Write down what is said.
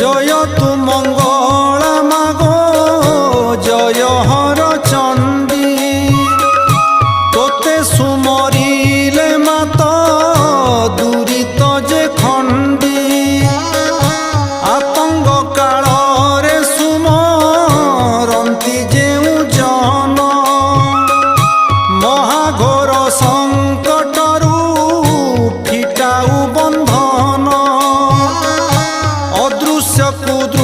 জয় তু মঙ্গলা মাগো জয় হর চণ্ডী তোতে সুমরিলে মাত দুরিত যে খণ্ডী আতঙ্গ কাଳରେ সুমরন্তি যেউ জন মহাঘোর সংকটরু ফিটাউ বন্ধন অদৃশ্য কুদৃশ্য